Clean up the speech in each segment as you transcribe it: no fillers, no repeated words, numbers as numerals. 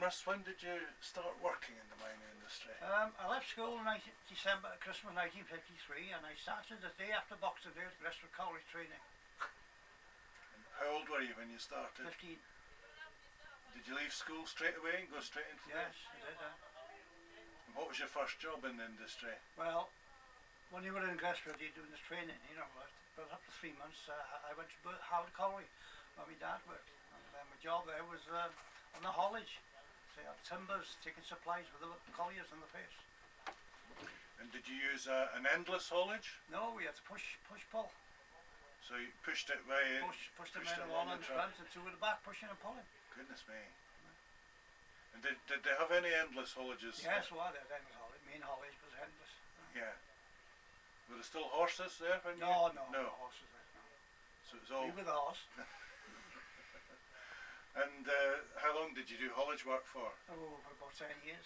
Thomas, when did you start working in the mining industry? I left school in December, Christmas 1953, and I started the day after Boxing Day at Gresford College training. And how old were you when you started? 15. Did you leave school straight away and go straight into Yes, I did. And what was your first job in the industry? Well, when you were in Gresford, you're doing this training, you know, but after 3 months, I went to Howard Colliery, where my dad worked, and my job there was on the haulage. So timbers, taking supplies with the colliers in the face. And did you use an endless haulage? No, we had to push, pull. So you pushed it way in? Pushed the men along in the front and two at the back, pushing and pulling. Goodness me. And did they have any endless haulages? Yes, well, they had endless haulage. Main haulage was endless. Yeah. Were there still horses there when no, you... No, horses there, no. So it was all... We were the horse. And how long did you do haulage work for? Oh, for about 10 years.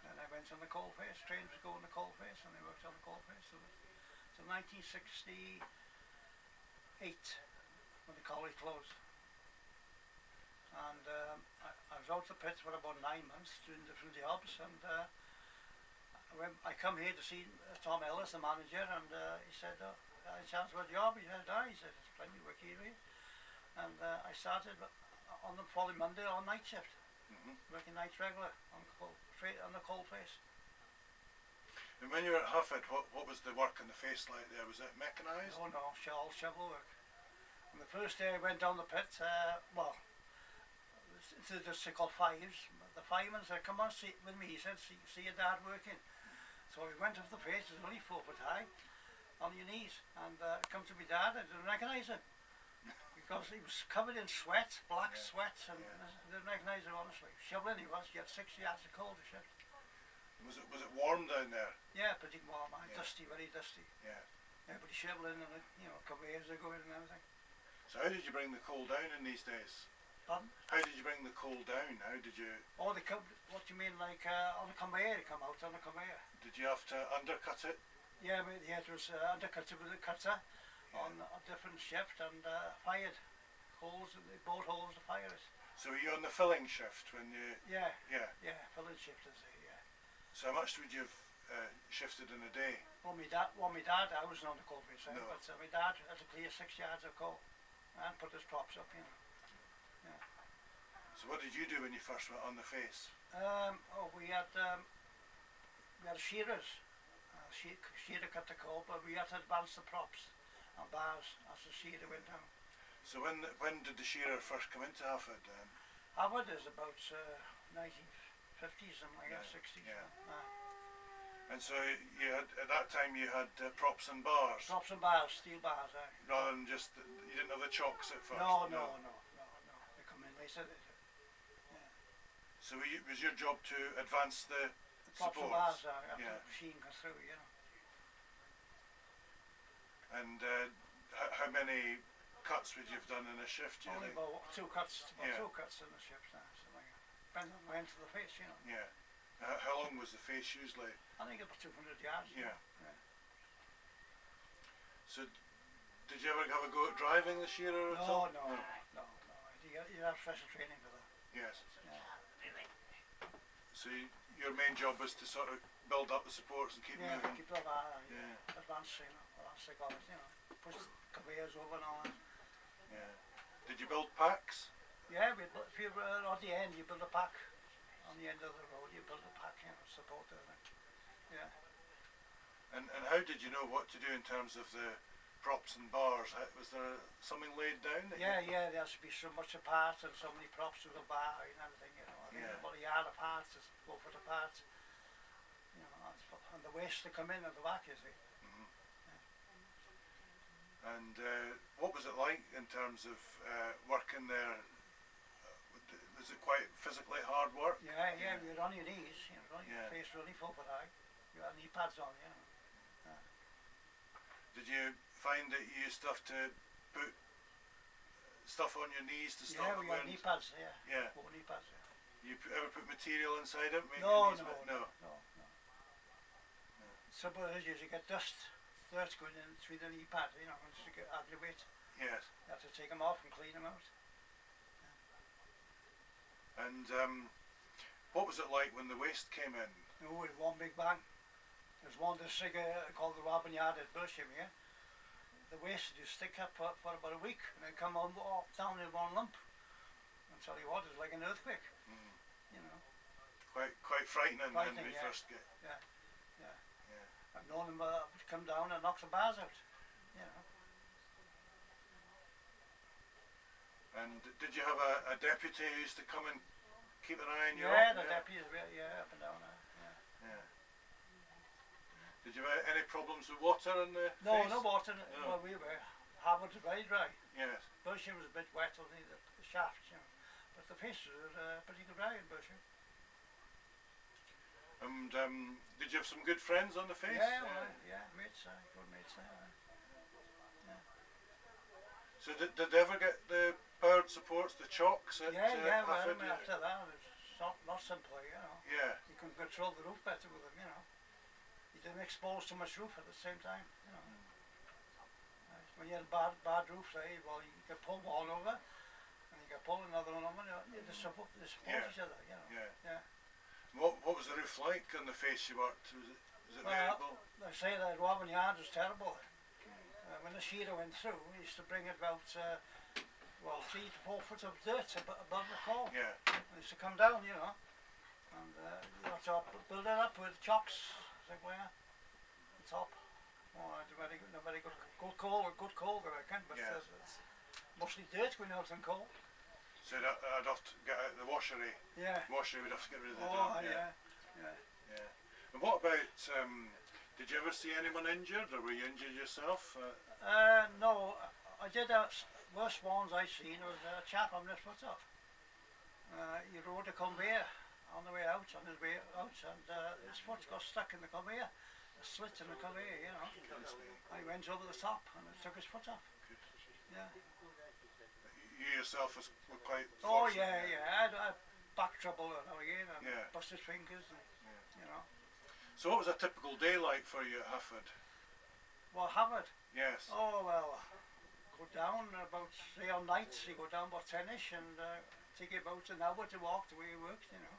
Then I went on the coal face, trains was going to coal face, and I worked on the coal face till 1968, when the college closed. And I was out the pits for about 9 months doing different jobs, and I come here to see Tom Ellis, the manager, and he said, "Oh, I had a chance for a job." He said, he said, "There's plenty of work here." And I started on the following Monday on night shift, working nights regular on the coal face. And when you were at Hufford, what was the work in the face like there? Was it mechanised? Oh no, all shovel work. And the first day I went down the pit, to the so-called fives, the fireman said, "Come on, see with me." He said, see your dad working. So we went up the face, it was only 4 foot high, on your knees, and come to my dad, I didn't recognise him. Because he was covered in sweat, black sweat, and I didn't recognise him honestly. Shoveling he was, he had 6 yards of coal to shift. Was it warm down there? Yeah, pretty warm, dusty, very dusty. Yeah. Everybody shoveling and conveyors are going and everything. So how did you bring the coal down in these days? Pardon? How did you bring the coal down? How did you... Oh, they come, what do you mean, like on a conveyor, they come out on a conveyor. Did you have to undercut it? Yeah, it was undercut with a cutter on a different shift and fired holes, they bored holes to fire it. So were you on the filling shift when you... Yeah, filling shift is it, yeah. So how much would you have shifted in a day? Well, my dad, I wasn't on the coal face, no. But my dad had to clear 6 yards of coal and put his props up, you know. Yeah. So what did you do when you first went on the face? We had shearers. Shearer cut the coal, but we had to advance the props and bars as the shearer went down. So when did the shearer first come into Hufford then? Hufford is about 1950s, something like that, 60s. Yeah. And so you had, at that time you had props and bars? Props and bars, steel bars, rather than just, you didn't have the chocks at first? No. They come in later. Yeah. So was your job to advance the props and bars after the machine comes through, you know. And how many cuts would you have done in a shift, do you think? About 2 cuts, two cuts in the shift, something like that. Depending on the length of the face, you know. Yeah. How long was the face usually? I think about 200 yards. Yeah. So, did you ever have a go at driving the shearer at all? No. You have special training for that. Yes. Yeah. So your main job was to sort of build up the supports and keep moving? Keep up advance, psychology, you know. Push conveyors over and all that. Yeah. Did you build packs? Yeah, if you were at the end, you build a pack. On the end of the road, you build a pack, you know, support everything. Yeah. And how did you know what to do in terms of the props and bars? Was there something laid down? There has to be so much apart and so many props with a bar and everything, you know. I think about a yard apart, 4 foot apart. You know, and the waste to come in at the back, you see. And what was it like in terms of working there? Was it quite physically hard work? Yeah, you're on your knees, you know, your face really 4 foot high. You had knee pads on, you know. Did you find that you used to have to put stuff on your knees to stop the wind? Yeah, we had knee pads, Yeah. 4 knee pads, You ever put material inside it? No. Some of it is you get dirt going in through the knee pad, you know, just to add the weight. Yes. You have to take them off and clean them out. And what was it like when the waste came in? You know, with one big bang. There's one district called the Robin Yard at Bursham here. The waste would stick up for about a week and then come on down in one lump. I'll tell you what, it's like an earthquake. Mm. You know. Quite frightening when we yeah. first get. Yeah, yeah. Yeah. I've known them come down and knock the bars out. You know. And did you have a deputy who used to come and keep an eye on you? Yeah, the deputies, yeah, up and down there. Yeah. Yeah. Did you have any problems with water in the No, face? no water. No. Well, we were. Harvard was very dry. Yes. Bursham was a bit wet on the shaft, you know. But the faces were pretty dry in Bursham. And did you have some good friends on the face? Yeah, well, yeah, mates, good mates there. Yeah. So did they ever get the bird supports, the chocks at Yeah, well, Hafford? after that, it's not simple, you know. Yeah. You can control the roof better with them, you know. You didn't expose too much roof at the same time, you know. When you had a bad roof, well, you can pull one over, and you can pull another one over, you just support each other, you know. Yeah. What was the roof like on the face you worked? Was it variable? They say that Robin Yard was terrible. When the shearer went through, he used to bring it about 3 to 4 foot of dirt above the coal. Yeah. It used to come down, you know, and you have to build it up with chocks, somewhere, the top. Oh, it's very good coal, I reckon, but Yeah. it's mostly dirt going out in coal. So I'd have to get out the washery. Yeah. Washery would have to get rid of the Oh, dirt. yeah. And what about, did you ever see anyone injured, or were you injured yourself? No, I did worst ones I seen was a chap on his foot off. He rode a conveyor on the way out, and his foot got stuck in the conveyor, a slit in the conveyor, you know. I went over the top and it took his foot off. Yeah. You yourself were quite Oh fortunate. yeah. I had back trouble again and Yeah. busted fingers, and, you know. So what was a typical day like for you at Hafford? Well, Harvard. Yes. Oh well, go down about, say on nights, you go down about 10ish and take about an hour to walk the way you worked, you know.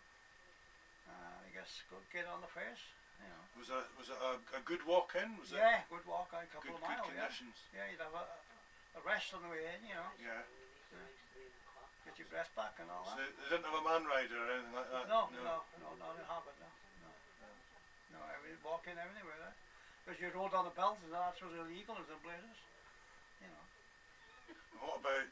I guess get on the face, you know. Was it a good walk in? Was it Yeah, good walk, a couple good of miles. conditions? Yeah, you'd have a rest on the way in, you know. Yeah. Get your breath back and all So that. they didn't have a man rider or anything like that? No, not in Harvard, no. No, I mean, walk in anywhere there. Because you rode on the belt and that was illegal in some places, you know. What about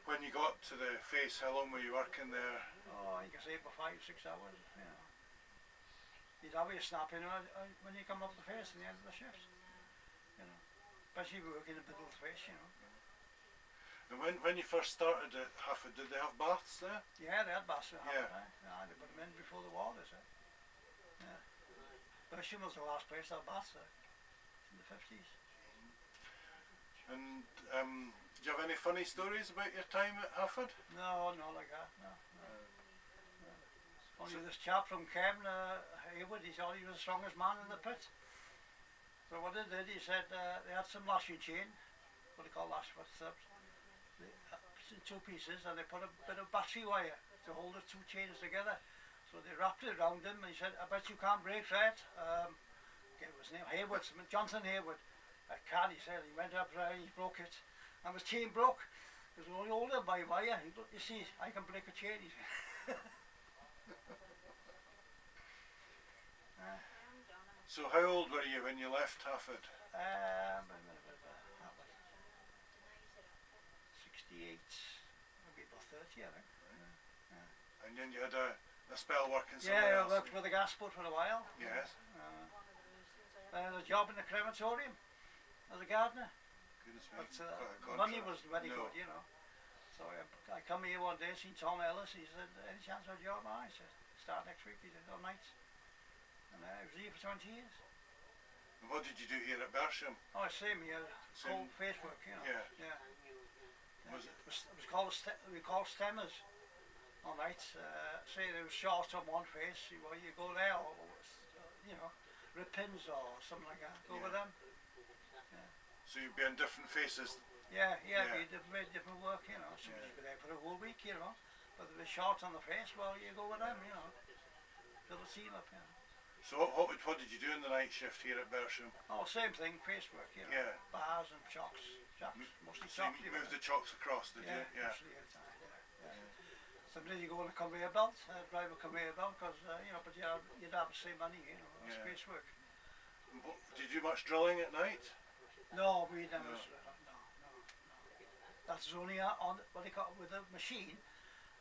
when you got to the face, how long were you working there? Oh, you can say for 5-6 hours, you know. You'd have your snap in when you come up the face in the end of the shift, you know. Especially if you work in the middle of the face, you know. And when you first started at Hafford, did they have baths there? Yeah, they had baths in Yeah. Harvard, they put them in before the war, they said. Yeah. Bursham was the last place to have baths there, in the 50s. And do you have any funny stories about your time at Hafford? No, not like that, no. Only this chap from Cavan, Haywood, he thought he was the strongest man in the pit. So what they did, he said they had some lashing chain, what they call lash stubs, in 2 pieces, and they put a bit of battery wire to hold the 2 chains together. So they wrapped it around him, and he said, I bet you can't break that. It was his name, Haywood, Johnson Haywood. I can't, he said. He went up there, he broke it, and the chain broke. It was only holding by wire. You see, I can break a chain, he said. So how old were you when you left Hafford? 68, maybe about 30, I think. And then you had a spell working somewhere Yeah, I else? worked with the gas boat for a while. Yes. I had a job in the crematorium as a gardener. Goodness me. But quite a money contract. was very No. good, you know. So I come here one day, seen Tom Ellis, he said, any chance of a job? I said, start next week, he said, on nights. And I was here for 20 years. And what did you do here at Bersham? Oh, same here, Same. cold face work, you know. Yeah. Was It was called, we called stemmers on nights. Say there was short on one face, well, you go there, or, you know, rip pins or something like that, go with them. So you'd be on different faces? Yeah, Yeah. we did very different work, you know. Somebody's been there for a whole week, you know. But if they're short on the face, well, you go with them, you know. Till the seal up, you know. So what did you do in the night shift here at Bersham? Oh, same thing, face work, you know. Yeah. Bars and chocks. Mostly So chocks. you moved the chocks across, did you? Yeah. Mostly, yeah. Sometimes you go on a conveyor belt, drive a conveyor belt, because, you know, but you'd have the same money, you know, as Yeah. face work. Did you do much drilling at night? No, we never, No. no. That's only on, what they call, with the machine,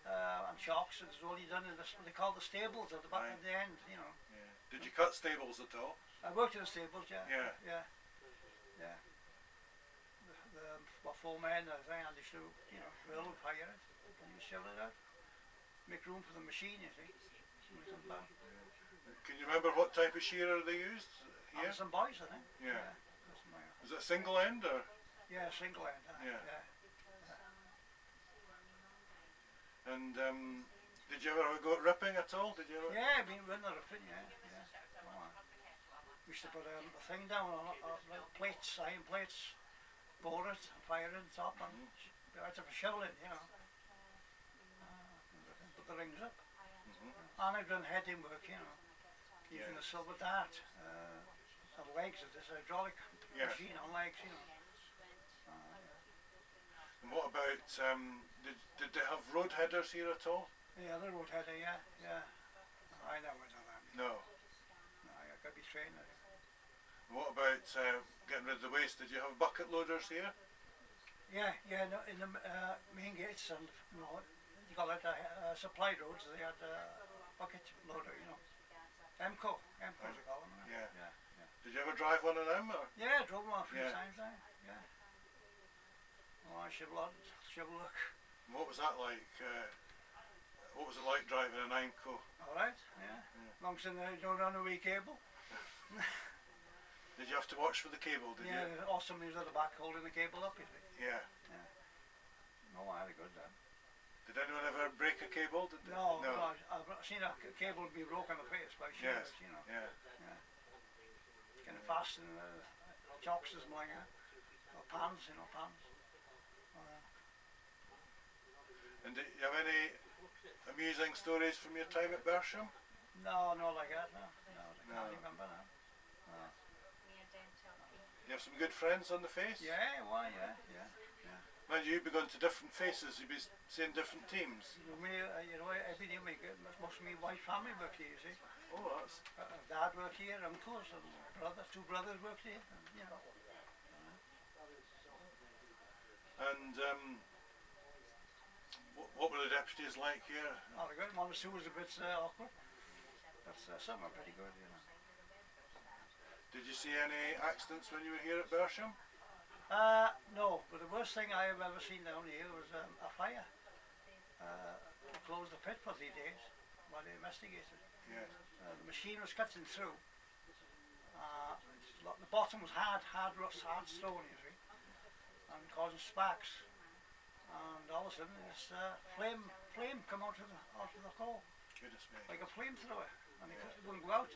and chocks, it's only done in what they call the stables at the back Right. at the end, you know. Yeah. Did you cut stables at all? I worked in the stables, yeah. Yeah. The four men, I think, and they should, you know, drill and fire it, and you shovel it out. Make room for the machine, you see. Can you remember what type of shearer they used here? Some boys, I think. Yeah. That's my, Was it single end or? yeah, single end. Yeah. Yeah. And did you ever go at ripping at all? Did you ever? Yeah, I've been running a thing, yeah. Oh, we used to put a thing down on like plates, iron plates, bore it, fire it on top, and right up a shoveling, you know. Put the rings up. And I've done heading work, you know, using a silver dart, and legs of this hydraulic machine on legs, you know. And what about did they have road headers here at all? Yeah, the road header, yeah. I never done that. No. No, I could be trained. And what about getting rid of the waste? Did you have bucket loaders here? Yeah, no, in the main gates and, you know, you call it supply roads, they had bucket loader, you know. Emco they call them. Yeah. Yeah. Did you ever drive one of them? Or? Yeah, I drove one a few Yeah. times there, yeah. Oh, I should look. And what was that like? What was it like driving an Imco? Alright, yeah. Long as they don't run away cable. Did you have to watch for the cable? Did Yeah, you? or somebody's at the back holding the cable up, you see. Yeah. No, I had a good time. Did anyone ever break a cable? Did they? No, I've seen a cable be broken in the face by shearers, Yes. you know. Yeah. Kind of fast and chocks is like or pans, you know, pans. And did you have any amusing stories from your time at Bersham? No, not like that, no. I No. can't remember now. You have some good friends on the face? Yeah, why, yeah. Mind you, you'd be going to different faces, you'd be seeing different teams. You know, every day most of my wife's family work here, you see. Oh, that's... Dad worked here, uncles and two brothers worked here, and, you know. And what were the deputies like here? Oh, the good one or two was a bit awkward. But some are pretty good, you know. Did you see any accidents when you were here at Bersham? No, but the worst thing I have ever seen down here was a fire. They closed the pit for 3 days while they investigated. Yeah. The machine was cutting through. The bottom was hard stone, you see, and causing sparks. And all of a sudden, this flame come out of the coal, Goodness me. like a flamethrower, and it wouldn't go out.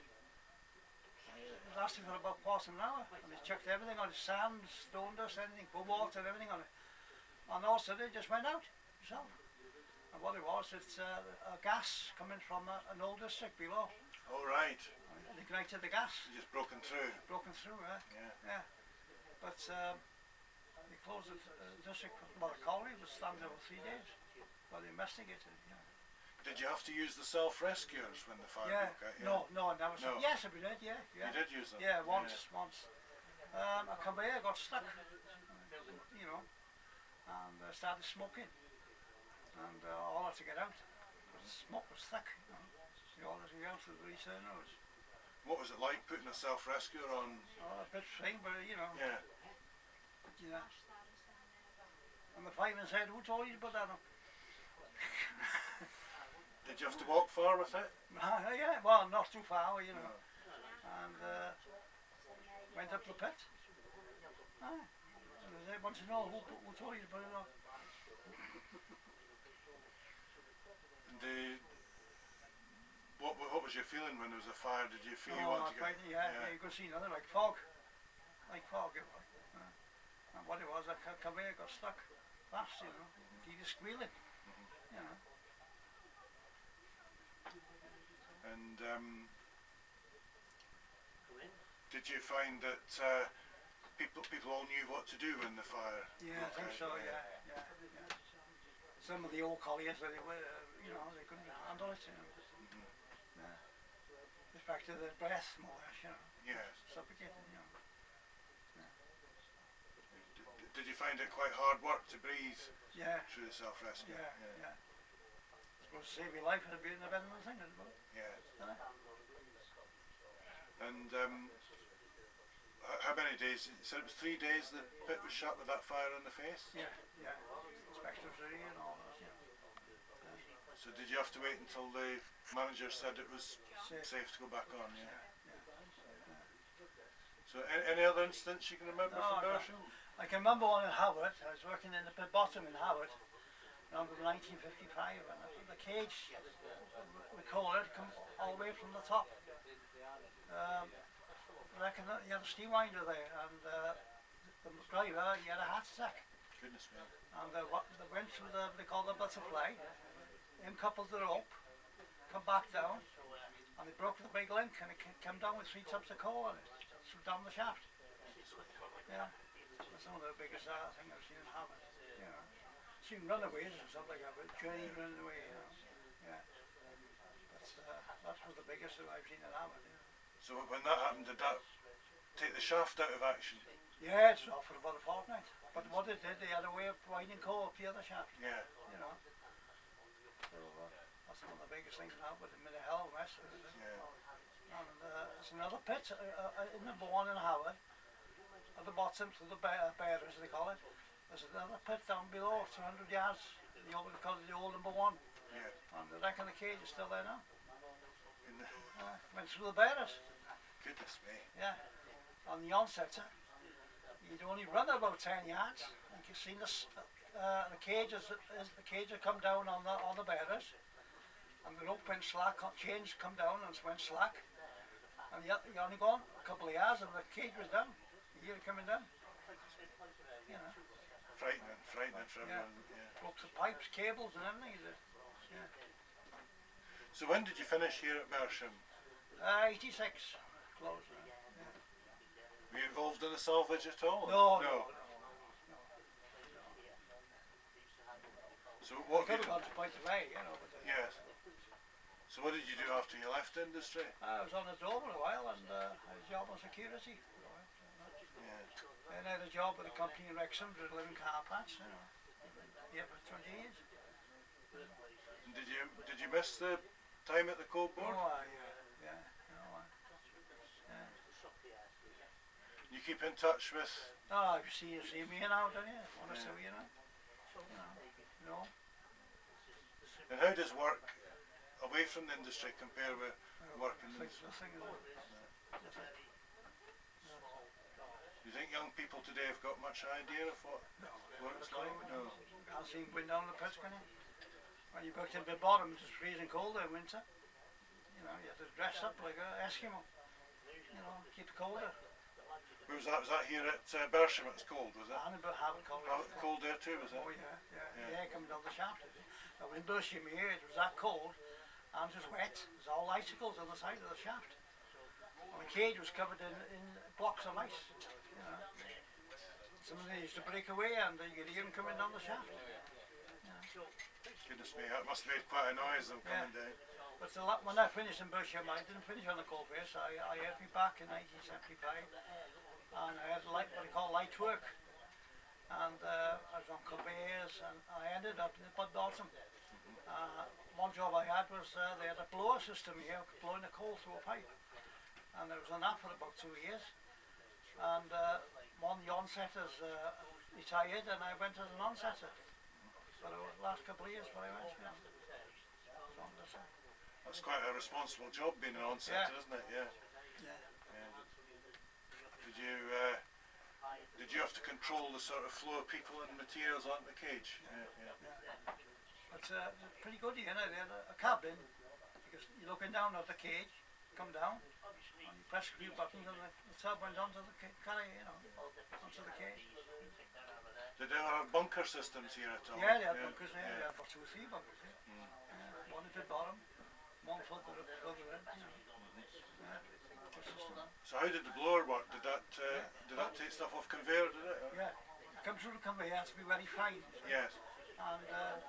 It lasted for about quarter of an hour, and they checked everything on it, sand, stone dust, anything, water, everything on it. And all of a sudden it just went out itself. And what it was, it's a gas coming from an old district below. All right. And ignited the gas, You just broken through. Yeah. But they closed the district, well, the colliery was standing there for 3 days while they investigated it, yeah. Did you have to use the self-rescuers when the fire Yeah, broke out? no, never. No. Yes, we did, yeah. You did use them? Yeah, once. A conveyor got stuck, you know, and started smoking, and all had to get out. But the smoke was thick, you know. So all had to get out to the returners. What was it like putting a self-rescuer on? Oh, a bit thing, but you know. Yeah. And the fireman said, "Who told you to put that on?" Did you have to walk far with it? Yeah, well, not too far, you know. And went up the pit. And they want to know who told you to put it on. What was your feeling when there was a fire? Did you feel you wanted to get... Yeah, you could see nothing, like fog. Like fog it was. And what it was, a conveyor got stuck fast, you know. He was squealing, you know. And did you find that people all knew what to do when the fire? Yeah, I think so. Yeah. Some of the old colliers, they were, they couldn't handle it. Yeah. Respect to their breath, more or less, Yes. suffocating. Did you find it quite hard work to breathe Yeah. through the self-rescue? Yeah. Supposed to save your life would have been a better than thing, isn't it? Yes. Isn't it? And how many days? You said it was 3 days the pit was shut with that fire in the face? Yeah. Inspectors are here and all that. So did you have to wait until the manager said it was safe to go back on? Yeah. So any other incidents you can remember from Bersham? I can remember one in Howard. I was working in the pit bottom in Howard around 1955, and the cage, we call it, come all the way from the top. I reckon that you had a steam winder there, and the driver, he had a heart attack. Goodness me. And they went through they call the butterfly, coupled the rope, come back down, and they broke the big link, and it came down with 3 tubs of coal on it, through down the shaft. Yeah, that's one of the biggest things I've seen in Howard. Seen runaways and stuff like that, but journey running away, Yeah. That was the biggest that I've seen in Howard. So when that happened, did that take the shaft out of action? Yeah, it's off for about a fortnight. But what it did, they had a way of providing coal up the other shaft. Yeah. So that's one of the biggest things in Howard. I mean, a hell of a mess. Yeah. And there's another pit in number 1 in Howard, at the bottom, to the bearers they call it. There's another pit down below, 200 yards. They call it the old number 1. Yeah. And I reckon the cage is still there now. Went through the bearers. Goodness me. Yeah. On the onsetter, he'd only run about 10 yards. And you see this, the cages come down on the bearers, and the rope went slack, chains come down and went slack. And he only gone a couple of yards, and the cage was down. You hear it coming down. Frightening for everyone. Yeah. Broke the pipes, cables, and everything. So when did you finish here at Bersham? 86, close. Were you involved in the salvage at all? No. So what I could have gone to Point of Bay, But, yes. So what did you do after you left industry? I was on the door for a while, and I had a job on security for a while. And I had a job with a company in Wrexham, delivering car parts. Yeah, for 20 years. And did you miss the time at the coal board? Yeah. You keep in touch with? Oh, you see me now, don't you? Want to see you now? And how does work away from the industry compare with working in the industry? Do you think young people today have got much idea of what it's like? No. Can't see them going down the pits, can you? When you go to the bottom, it's freezing cold there in winter. You have to dress up like an Eskimo. Keep it colder. Where was that? Was that here at Bersham? It's cold, was it? And having cold. Cold there too, was it? Oh yeah, coming down the shaft. Now in Bersham here, it was that cold, and it was wet. There's all icicles on the side of the shaft. And the cage was covered in blocks of ice. Some of them used to break away, and you could hear them coming down the shaft. Goodness me, that must have made quite a noise them coming down. But when I finished in Bersham, I didn't finish on the coal face. I had me back in 1975, and I had what they call light work. And I was on conveyors, and I ended up in the Bud Bottom. One job I had was they had a blower system here, blowing the coal through a pipe. And I was on that for about 2 years. And one of the onsetters retired, and I went as an onsetter for the last couple of years before I went. That's quite a responsible job being an onsetter, isn't it? Yeah. Did you have to control the sort of flow of people and materials onto the cage? It's pretty good, They had a cabin, because you're looking down at the cage, come down, and you press a few buttons, and the tub went onto the carry, onto the cage. Did they have bunker systems here at all? Yeah, they had bunkers there. They had 2 or 3 bunkers here. One at the bottom, one foot further in, you know. Yeah. Just, So how did the blower work? Did that take stuff off conveyor, did it? yeah, it comes through the conveyor, it has to be very fine. Yes. And as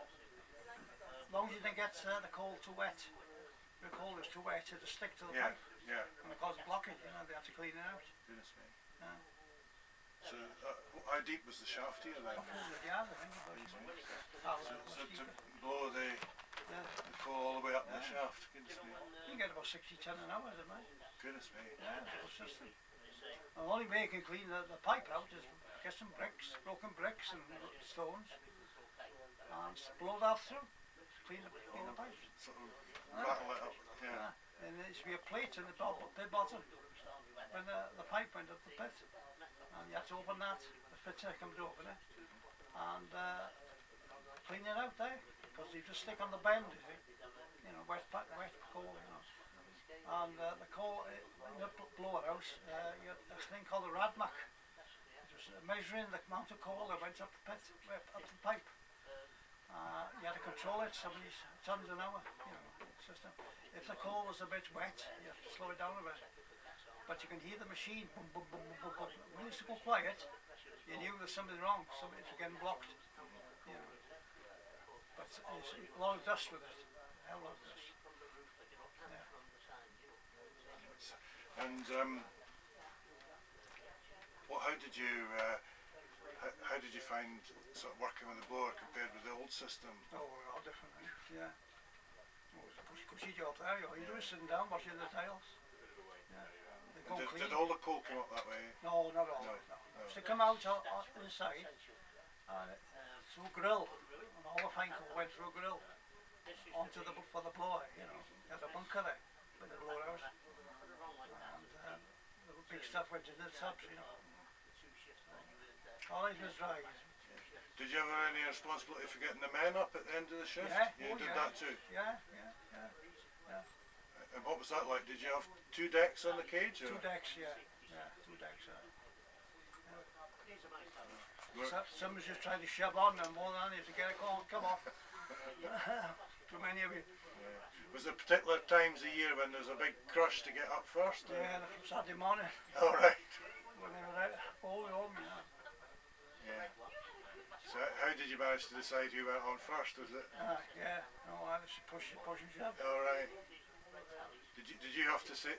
long as you don't get the coal too wet, the coal is too wet, it'll stick to the Yeah, pipe yeah. and it causes blockage, you know, they have to clean it out. Goodness me. Yeah. So how deep was the shaft here then? Up 100 yards, I think, about So to blow the coal all the way up the shaft. Goodness me. you can get about 60 ton an hour, isn't it? Goodness me. Yeah, it's a good system. And the only way you can clean the pipe out is get some bricks, broken bricks and stones, and blow that through. Clean the pipe. Sort of rattle it up. Yeah. And there used to be a plate in the pit bottom when the pipe went up the pit. And you have to open that, the fitter comes to open it, and clean it out there, because you just stick on the bend, you know, wet coal, you know. And the coal in the blower house, you had this thing called a radmac. It was measuring the amount of coal that went up the pit, up the pipe. You had to control it, 70 tons an hour, you know, system. If the coal was a bit wet, you have to slow it down a bit. But you can hear the machine boom, boom, boom, boom, boom. When it used to go quiet, you knew there's something wrong, something's getting blocked, you know. But it's a lot of dust with it, a hell of a lot of dust. Yeah. And how did you find sort of working with the blower compared with the old system? Oh, we're all different, yeah. Oh, it was a cushy job there, you know. You're just sitting down washing the tiles. Yeah. Did all the coal come up that way? No, not all. No. So they come out inside through grill, and all the fine coal went through grill onto for the blower. You know, there's a bunker there with the blower house, and the big stuff went into the subs. You know, all it was dry. Did you have any responsibility for getting the men up at the end of the shift? Yeah, you did that too. Yeah. And what was that like? Did you have 2 decks on the cage? Or? 2 decks, yeah, 2 decks. Some was just trying to shove on and more than you to get it on, come off. Too many of you. Yeah. Was there particular times a year when there's a big crush to get up first? Or? Yeah, Saturday morning. All right. When they were out, all home, you know. Yeah. So how did you manage to decide who went on first? Was it? Yeah, no, I was push and shove. All right. Did you have to say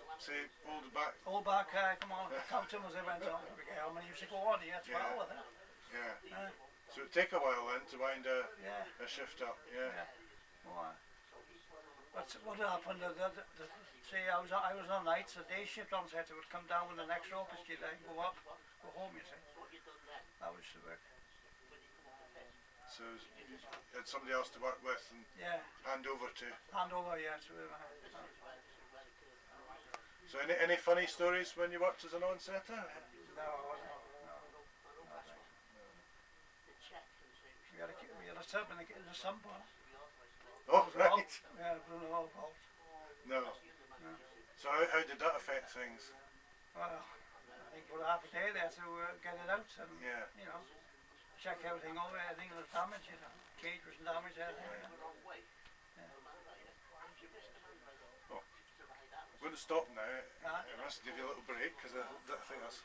hold it back? Hold back, come on, count them as they went on. How many used to go on here? 12 with it. Yeah. So it'd take a while then to wind a shift up. Yeah. Well, but what happened? See, I was on nights. The day shift on set, it would come down with the next rope skid and go up, go home. You see, that was the work. So you had somebody else to work with and hand over to. Hand over, yeah. So any funny stories when you worked as an on-setter? No. We had a tub in the sump. Oh, right. Yeah, Bruno Vault. No. So how did that affect things? Well, I think for half a day there to get it out and, you know, check everything over, everything was damaged, you know. Cage was damaged, everything. We're going to stop now. I must give you a little break because I think that's